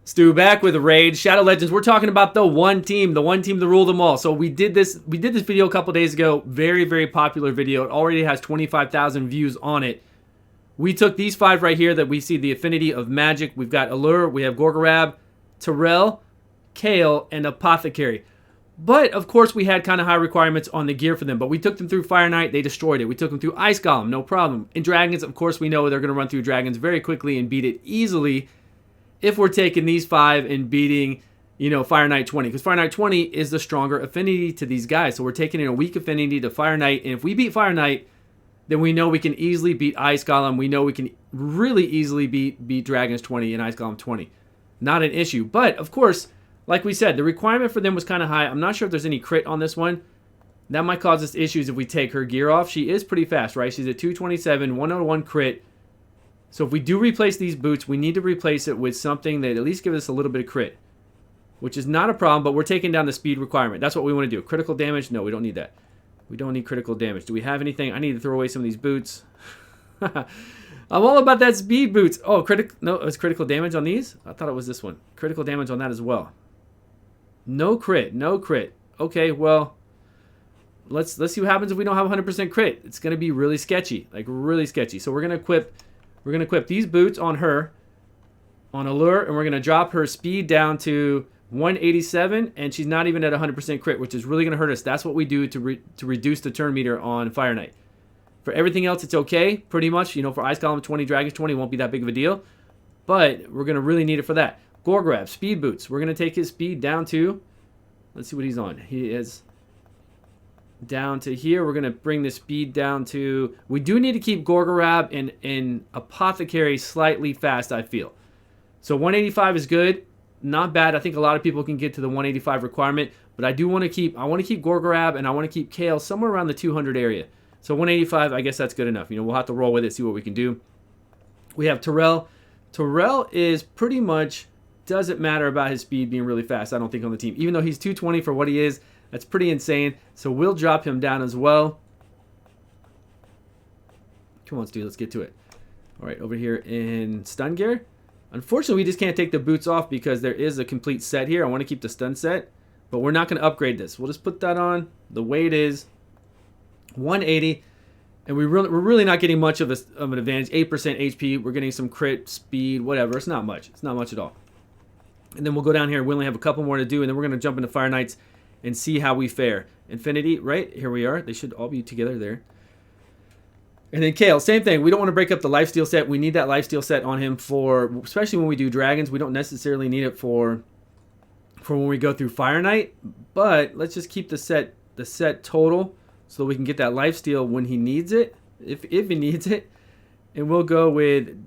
Stu back with Raid Shadow Legends. We're talking about the one team to rule them all. So we did this video a couple days ago. Very, very popular video. It already has 25,000 views on it. We took these 5 right here that we see the affinity of magic. We've got Allure, we have Gorgorab, Terrell, Kale, and Apothecary. But, of course, we had kind of high requirements on the gear for them. But we took them through Fire Knight. They destroyed it. We took them through Ice Golem. No problem. In Dragons, of course, we know they're going to run through Dragons very quickly and beat it easily if we're taking these 5 and beating, Fire Knight 20. Because Fire Knight 20 is the stronger affinity to these guys. So we're taking in a weak affinity to Fire Knight. And if we beat Fire Knight, then we know we can easily beat Ice Golem. We know we can really easily beat Dragons 20 and Ice Golem 20. Not an issue. But, of course, like we said, the requirement for them was kind of high. I'm not sure if there's any crit on this one. That might cause us issues if we take her gear off. She is pretty fast, right? She's at 227, 101 crit. So if we do replace these boots, we need to replace it with something that at least gives us a little bit of crit. Which is not a problem, but we're taking down the speed requirement. That's what we want to do. Critical damage? No, we don't need that. We don't need critical damage. Do we have anything? I need to throw away some of these boots. I'm all about that speed boots. Oh, no, it was critical damage on these? I thought it was this one. Critical damage on that as well. No crit. No crit. Okay, well, let's see what happens if we don't have 100% crit. It's going to be really sketchy. Like, really sketchy. So we're going to equip these boots on her, on Allure, and we're going to drop her speed down to 187, and she's not even at 100% crit, which is really going to hurt us. That's what we do to reduce the turn meter on Fire Knight. For everything else, it's okay, pretty much. For Ice Golem 20, Dragons 20, won't be that big of a deal. But we're going to really need it for that. Gorgrab, speed boots. We're going to take his speed down to, let's see what he's on. He is down to here. We're going to bring the speed down to, we do need to keep Gorgorab and Apothecary slightly fast, I feel. So 185 is good. Not bad. I think a lot of people can get to the 185 requirement, but I want to keep Gorgorab and I want to keep Kale somewhere around the 200 area. So 185, I guess that's good enough. We'll have to roll with it, see what we can do. We have Terrell. Terrell is pretty much, doesn't matter about his speed being really fast, I don't think, on the team. Even though he's 220 for what he is, that's pretty insane. So we'll drop him down as well. Come on, Stu, let's get to it. All right, over here in stun gear. Unfortunately, we just can't take the boots off because there is a complete set here. I want to keep the stun set, but we're not going to upgrade this. We'll just put that on the way it is. 180, and we're really not getting much of an advantage. 8% HP. We're getting some crit, speed, whatever. It's not much. It's not much at all. And then we'll go down here. We only have a couple more to do, and then we're going to jump into Fire Knights and see how we fare. Infinity, right? Here we are. They should all be together there. And then Kale, same thing. We don't want to break up the lifesteal set. We need that lifesteal set on him for, especially when we do Dragons. We don't necessarily need it for when we go through Fire Knight. But let's just keep the set total so that we can get that lifesteal when he needs it, if he needs it. And we'll go with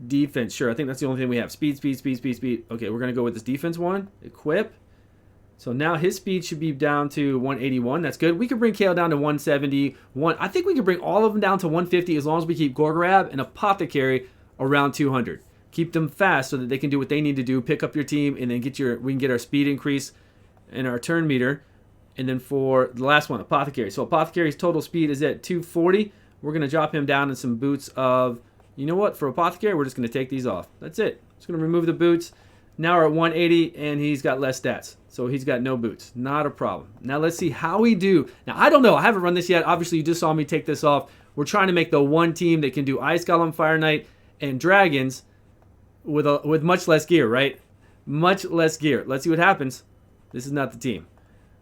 defense. Sure, I think that's the only thing we have. Speed, speed, speed, speed, speed. Okay, we're going to go with this defense one. Equip. So now his speed should be down to 181. That's good. We could bring Kale down to 171. I think we could bring all of them down to 150 as long as we keep Gorgorab and Apothecary around 200. Keep them fast so that they can do what they need to do. Pick up your team and then we can get our speed increase and our turn meter. And then for the last one, Apothecary. So Apothecary's total speed is at 240. We're going to drop him down in some boots of, you know what? For Apothecary, we're just going to take these off. That's it. Just going to remove the boots. Now we're at 180, and he's got less stats. So he's got no boots. Not a problem. Now let's see how we do. Now, I don't know. I haven't run this yet. Obviously, you just saw me take this off. We're trying to make the one team that can do Ice Golem, Fire Knight, and Dragons with much less gear, right? Much less gear. Let's see what happens. This is not the team.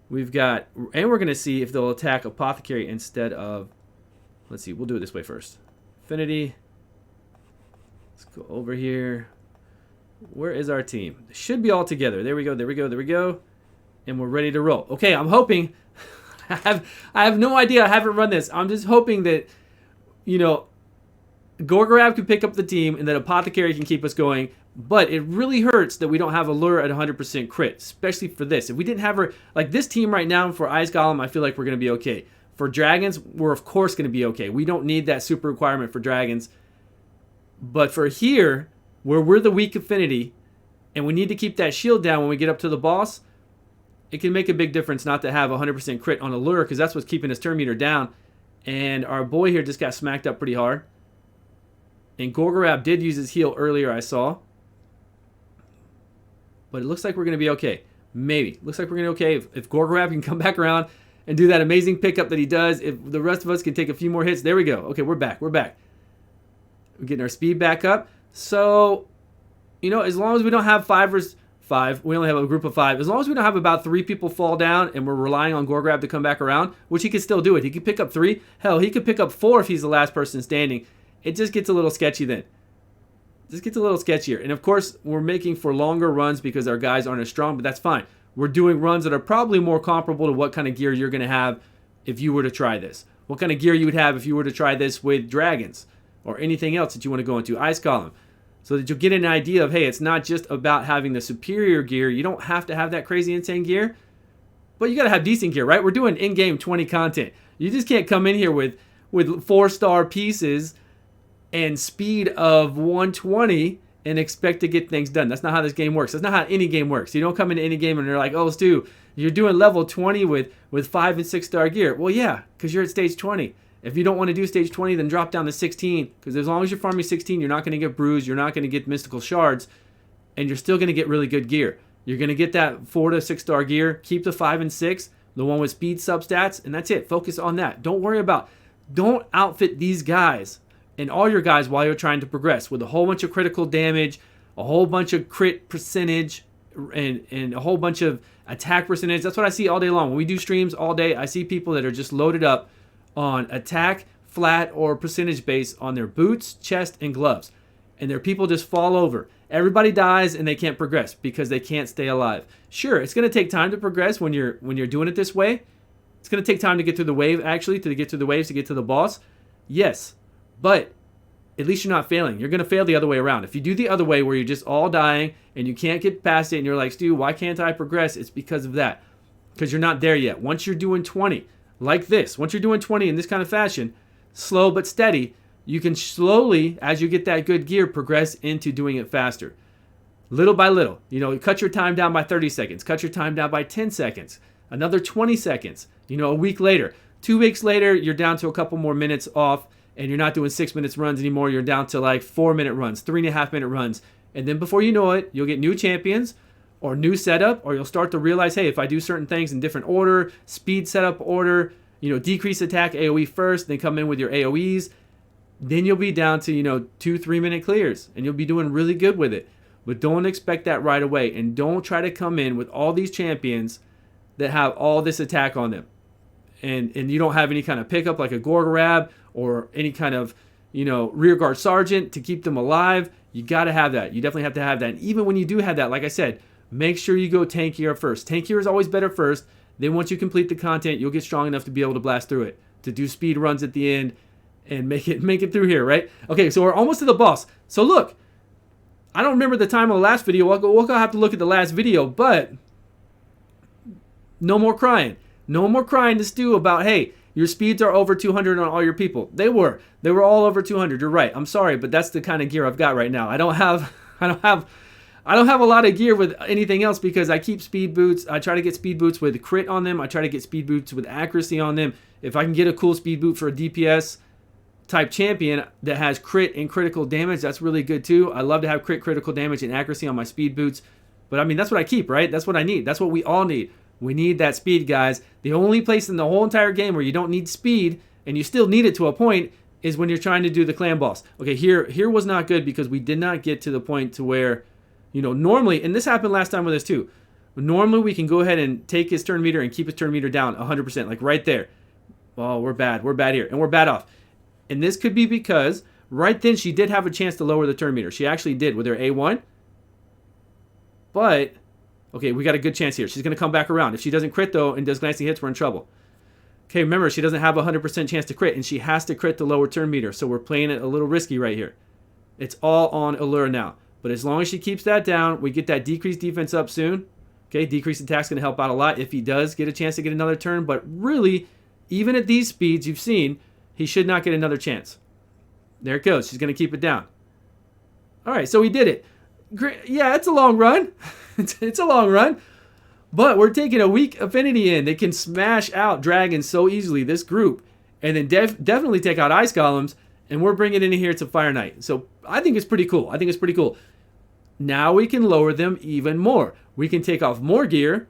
We've got, and we're going to see if they'll attack Apothecary instead of, let's see, we'll do it this way first. Infinity. Let's go over here. Where is our team? They should be all together. There we go, there we go, there we go. And we're ready to roll. Okay, I'm hoping, I have no idea, I haven't run this. I'm just hoping that, Gorgorab can pick up the team and that Apothecary can keep us going. But it really hurts that we don't have Allure at 100% crit, especially for this. If we didn't have her, like this team right now for Ice Golem, I feel like we're going to be okay. For Dragons, we're of course going to be okay. We don't need that super requirement for Dragons. But for here, where we're the weak affinity, and we need to keep that shield down when we get up to the boss, it can make a big difference not to have 100% crit on Allure, because that's what's keeping his turn meter down. And our boy here just got smacked up pretty hard. And Gorgorab did use his heal earlier, I saw. but it looks like we're going to be okay. Maybe. Looks like we're going to be okay. If Gorgorab can come back around and do that amazing pickup that he does, if the rest of us can take a few more hits, there we go. Okay, we're back. We're back. We're getting our speed back up. So, you know, as long as we don't have we only have a group of 5. As long as we don't have about 3 people fall down and we're relying on Gorgrab to come back around, which he could still do it. He could pick up 3. Hell, he could pick up 4 if he's the last person standing. It just gets a little sketchy then. Just gets a little sketchier. And of course, we're making for longer runs because our guys aren't as strong, but that's fine. We're doing runs that are probably more comparable to what kind of gear you're going to have if you were to try this. What kind of gear you would have if you were to try this with dragons or anything else that you want to go into, ice column. So that you'll get an idea of, hey, it's not just about having the superior gear. You don't have to have that crazy insane gear, but you got to have decent gear, right? We're doing in-game 20 content. You just can't come in here with 4-star pieces and speed of 120 and expect to get things done. That's not how this game works. That's not how any game works. You don't come into any game and they're like, oh, Stu, you're doing level 20 with 5 and 6-star gear. Well, yeah, because you're at stage 20. If you don't want to do stage 20, then drop down to 16. Because as long as you're farming 16, you're not going to get bruised. You're not going to get mystical shards. And you're still going to get really good gear. You're going to get that 4 to 6-star gear. Keep the 5 and 6. The one with speed substats. And that's it. Focus on that. Don't outfit these guys and all your guys while you're trying to progress with a whole bunch of critical damage, a whole bunch of crit percentage, and a whole bunch of attack percentage. That's what I see all day long. When we do streams all day, I see people that are just loaded up on attack, flat, or percentage base on their boots, chest, and gloves. And their people just fall over. Everybody dies and they can't progress because they can't stay alive. Sure, it's going to take time to progress when you're doing it this way. It's going to take time to get through the wave, actually, to get through the waves to get to the boss. Yes, but at least you're not failing. You're going to fail the other way around. If you do the other way where you're just all dying and you can't get past it and you're like, Stu, why can't I progress? It's because of that. Because you're not there yet. Once you're doing 20, like this, once you're doing 20 in this kind of fashion, slow but steady, you can slowly, as you get that good gear, progress into doing it faster. Little by little. You know, cut your time down by 30 seconds. Cut your time down by 10 seconds. Another 20 seconds. You know, a week later. 2 weeks later, you're down to a couple more minutes off, and you're not doing 6 minutes runs anymore. You're down to like 4-minute runs, 3.5-minute runs. And then before you know it, you'll get new champions or new setup, or you'll start to realize, hey, if I do certain things in different order, speed setup order, you know, decrease attack AoE first, then come in with your AoEs, then you'll be down to, you know, 2-3 minute clears, and you'll be doing really good with it. But don't expect that right away, and don't try to come in with all these champions that have all this attack on them. And you don't have any kind of pickup like a Gorgorab or any kind of, you know, rear guard sergeant to keep them alive. You got to have that. You definitely have to have that. And even when you do have that, like I said, make sure you go tankier first. Tankier is always better first. Then once you complete the content, you'll get strong enough to be able to blast through it, to do speed runs at the end and make it through here, right? Okay, so we're almost to the boss. So look, I don't remember the time of the last video. We'll have to look at the last video, but no more crying. No more crying to Stu about, hey, your speeds are over 200 on all your people. They were all over 200. You're right. I'm sorry, but that's the kind of gear I've got right now. I don't have a lot of gear with anything else because I keep speed boots. I try to get speed boots with crit on them. I try to get speed boots with accuracy on them. If I can get a cool speed boot for a DPS type champion that has crit and critical damage, that's really good too. I love to have crit, critical damage, and accuracy on my speed boots. But I mean, that's what I keep, right? That's what I need. That's what we all need. We need that speed, guys. The only place in the whole entire game where you don't need speed, and you still need it to a point, is when you're trying to do the clan boss. Okay, here was not good because we did not get to the point to where, you know, normally, and this happened last time with us too, normally we can go ahead and take his turn meter and keep his turn meter down 100%, like right there. Oh, we're bad here, and we're bad off. And this could be because right then she did have a chance to lower the turn meter. She actually did with her A1. But, okay, we got a good chance here. She's going to come back around. If she doesn't crit, though, and does glancing hits, we're in trouble. Okay, remember, she doesn't have a 100% chance to crit, and she has to crit the lower turn meter. So we're playing it a little risky right here. It's all on Allure now. But as long as she keeps that down, we get that decreased defense up soon. Okay, decreased attack's going to help out a lot if he does get a chance to get another turn. But really, even at these speeds you've seen, he should not get another chance. There it goes. She's going to keep it down. All right, so we did it. Great. Yeah, it's a long run. It's a long run. But we're taking a weak affinity in. They can smash out dragons so easily, this group. And then definitely take out ice golems. And we're bringing it in here to Fire Knight. So I think it's pretty cool. Now we can lower them even more. We can take off more gear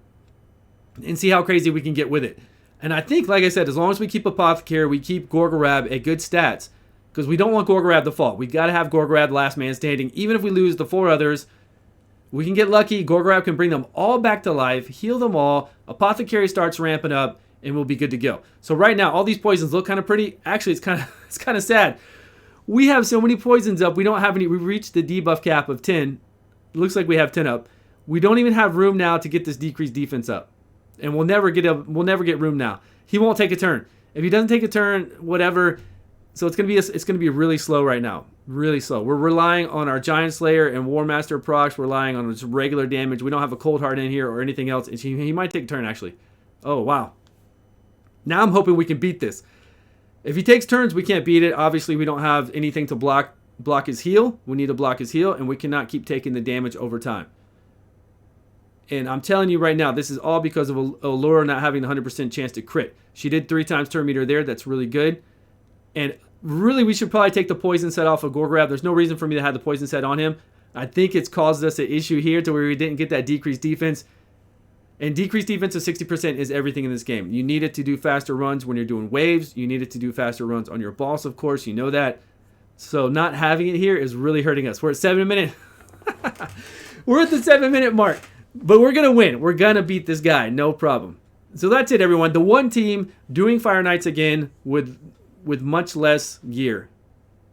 and see how crazy we can get with it. And I think, like I said, as long as we keep Apothecary, we keep Gorgorab at good stats, because we don't want Gorgorab to fall. We got to have Gorgorab last man standing. Even if we lose the 4 others, we can get lucky. Gorgorab can bring them all back to life, heal them all. Apothecary starts ramping up, and we'll be good to go. So right now, all these poisons look kind of pretty. Actually, it's kind of sad. We have so many poisons up. We don't have any. We reached the debuff cap of 10. It looks like we have 10 up. We don't even have room now to get this decreased defense up, and we'll never get room now. He won't take a turn. If he doesn't take a turn, whatever. So it's gonna be really slow right now, really slow. We're relying on our Giant Slayer and War Master procs. We're relying on just regular damage. We don't have a Cold Heart in here or anything else. He might take a turn actually. Oh wow. Now I'm hoping we can beat this. If he takes turns, we can't beat it. Obviously, we don't have anything to block his heal. We need to block his heal, and we cannot keep taking the damage over time. And I'm telling you right now, this is all because of Allura not having the 100% chance to crit. She did 3 times turn meter there. That's really good. And really, we should probably take the poison set off of Gorgorab. There's no reason for me to have the poison set on him. I think it's caused us an issue here to where we didn't get that decreased defense. And decreased defense of 60% is everything in this game. You need it to do faster runs when you're doing waves. You need it to do faster runs on your boss, of course. You know that. So not having it here is really hurting us. We're at 7 minutes. We're at the 7-minute mark. But we're going to win. We're going to beat this guy. No problem. So that's it, everyone. The one team doing Fire Knights again with much less gear.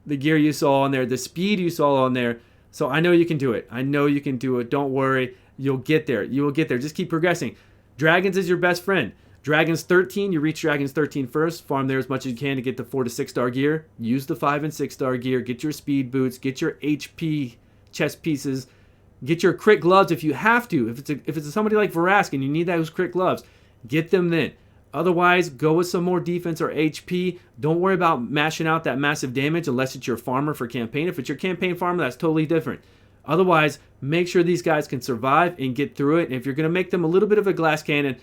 The gear you saw on there. The speed you saw on there. So I know you can do it. I know you can do it. Don't worry. You'll get there. You will get there. Just keep progressing. Dragons is your best friend. Dragons 13. You reach Dragons 13 first. Farm there as much as you can to get the 4 to 6 star gear. Use the 5 and 6 star gear. Get your speed boots. Get your HP chest pieces. Get your crit gloves if you have to. If it's somebody like Verask and you need those crit gloves, get them then. Otherwise, go with some more defense or HP. Don't worry about mashing out that massive damage unless it's your farmer for campaign. If it's your campaign farmer, that's totally different. Otherwise, make sure these guys can survive and get through it. And if you're going to make them a little bit of a glass cannon,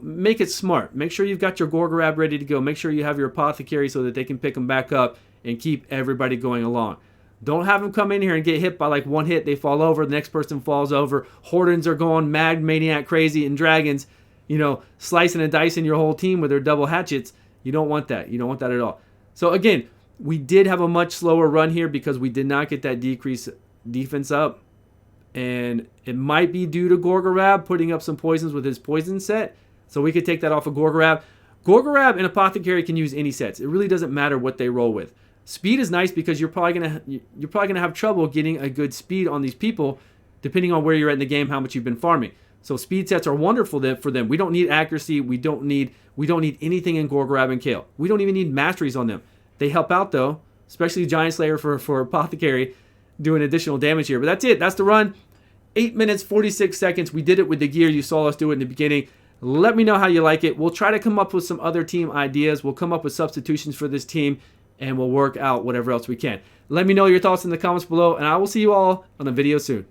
make it smart. Make sure you've got your Gorgorab ready to go. Make sure you have your Apothecary so that they can pick them back up and keep everybody going along. Don't have them come in here and get hit by like one hit. They fall over. The next person falls over. Hordens are going mad, maniac, crazy, and dragons, slicing and dicing your whole team with their double hatchets. You don't want that. You don't want that at all. So again, we did have a much slower run here because we did not get that decrease defense up. And it might be due to Gorgorab putting up some poisons with his poison set. So we could take that off of Gorgorab. Gorgorab and Apothecary can use any sets. It really doesn't matter what they roll with. Speed is nice because you're probably gonna have trouble getting a good speed on these people, depending on where you're at in the game, how much you've been farming. So speed sets are wonderful for them. We don't need accuracy. We don't need anything in Gorgorab and Kale. We don't even need masteries on them. They help out though, especially Giant Slayer for Apothecary, doing additional damage here. But that's it. That's the run. 8 minutes 46 seconds. We did it with the gear. You saw us do it in the beginning. Let me know how you like it. We'll try to come up with some other team ideas. We'll come up with substitutions for this team, and we'll work out whatever else we can. Let me know your thoughts in the comments below, and I will see you all on a video soon.